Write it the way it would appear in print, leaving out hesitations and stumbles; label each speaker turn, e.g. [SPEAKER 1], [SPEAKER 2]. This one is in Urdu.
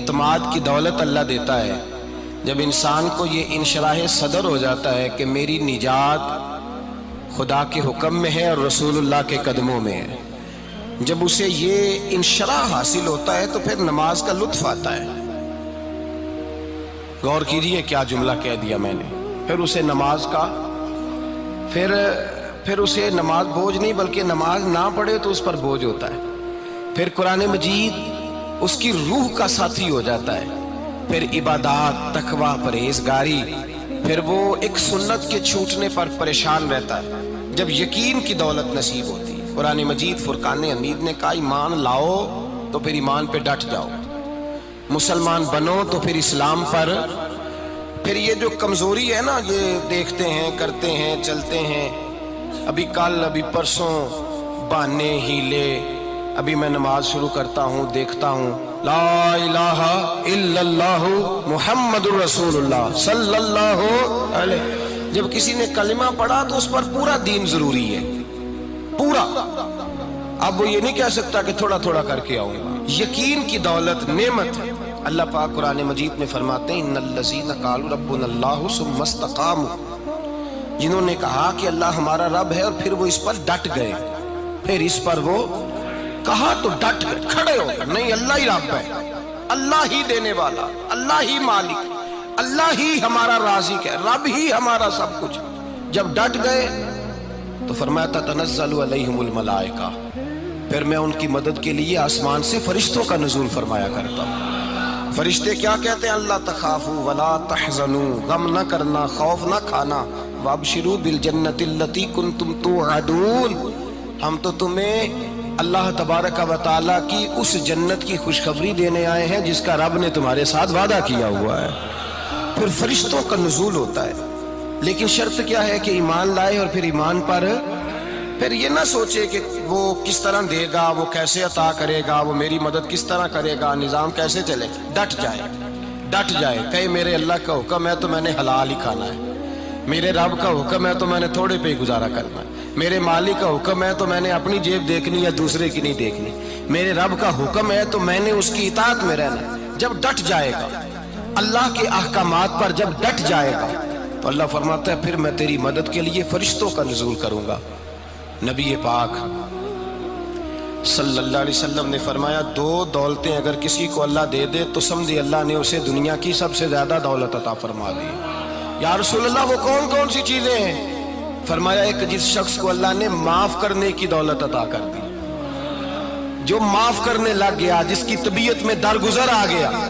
[SPEAKER 1] اعتماد کی دولت اللہ دیتا ہے جب انسان کو یہ انشراح صدر ہو جاتا ہے کہ میری نجات خدا کے حکم میں ہے اور رسول اللہ کے قدموں میں ہے. جب اسے یہ انشراح حاصل ہوتا ہے تو پھر نماز کا لطف آتا ہے. غور کیجئے کیا جملہ کہہ دیا میں نے. پھر اسے نماز کا پھر اسے نماز بوجھ نہیں بلکہ نماز نہ پڑھے تو اس پر بوجھ ہوتا ہے. پھر قرآن مجید اس کی روح کا ساتھی ہو جاتا ہے. پھر عبادات، تقوی، پرہیزگاری، پھر وہ ایک سنت کے چھوٹنے پر پریشان رہتا ہے. جب یقین کی دولت نصیب ہوتی ہے. قرآن مجید فرقان حمید نے کہا ایمان لاؤ تو پھر ایمان پہ ڈٹ جاؤ، مسلمان بنو تو پھر اسلام پر. پھر یہ جو کمزوری ہے نا، یہ دیکھتے ہیں، کرتے ہیں، چلتے ہیں، ابھی کل ابھی پرسوں بہانے ہیلے، ابھی میں نماز شروع کرتا ہوں دیکھتا ہوں لا الہ الا اللہ محمد الرسول اللہ صلی اللہ علیہ. جب کسی نے کلمہ پڑھا تو اس پر پورا دین ضروری ہے، پورا. اب وہ یہ نہیں کہہ سکتا کہ تھوڑا تھوڑا کر کے آؤں گا. یقین کی دولت نعمت ہے. اللہ پاک قرآن مجید میں فرماتے ہیں ان الذین قالوا ربنا اللہ ثم استقاموا، جنہوں نے کہا کہ اللہ ہمارا رب ہے اور پھر وہ اس پر ڈٹ گئے. پھر اس پر وہ کہا تو ڈٹ گئے، کھڑے ہو گئے. نہیں، اللہ ہی رب ہے، اللہ ہی دینے والا، اللہ ہی مالک، اللہ ہی ہمارا رازق ہے، رب ہی ہمارا سب کچھ. جب ڈٹ گئے تو فرمایا تتنزل علیہم الملائکہ، پھر میں ان کی مدد کے لیے آسمان سے فرشتوں کا نزول فرمایا کرتا ہوں. فرشتے کیا کہتے ہیں؟ اللہ تخافوا ولا تحزنوا، غم نہ کرنا، خوف نہ کھانا. وابشروا بالجنۃ التی کنتم توعدون، ہم تو تمہیں اللہ تبارک و تعالیٰ کی اس جنت کی خوشخبری دینے آئے ہیں جس کا رب نے تمہارے ساتھ وعدہ کیا ہوا ہے. پھر فرشتوں کا نزول ہوتا ہے. لیکن شرط کیا ہے کہ ایمان لائے اور پھر ایمان پر پھر یہ نہ سوچے کہ وہ کس طرح دے گا، وہ کیسے عطا کرے گا، وہ میری مدد کس طرح کرے گا، نظام کیسے چلے. ڈٹ جائے کہے میرے اللہ کا حکم ہے تو میں نے حلال ہی کھانا ہے، میرے رب کا حکم ہے تو میں نے تھوڑے پہ گزارا کرنا ہے، میرے مالک کا حکم ہے تو میں نے اپنی جیب دیکھنی یا دوسرے کی نہیں دیکھنی، میرے رب کا حکم ہے تو میں نے اس کی اطاعت میں رہنا. جب ڈٹ جائے گا اللہ کے احکامات پر، جب ڈٹ جائے گا تو اللہ فرماتا ہے پھر میں تیری مدد کے لیے فرشتوں کا نزول کروں گا. نبی پاک صلی اللہ علیہ وسلم نے فرمایا دو دولتیں اگر کسی کو اللہ دے دے تو سمجھے اللہ نے اسے دنیا کی سب سے زیادہ دولت عطا فرما دی. یا رسول اللہ وہ کون کون سی چیزیں ہیں؟ فرمایا ایک جس شخص کو اللہ نے معاف کرنے کی دولت عطا کر دی، جو معاف کرنے لگ گیا، جس کی طبیعت میں درگزر آ گیا.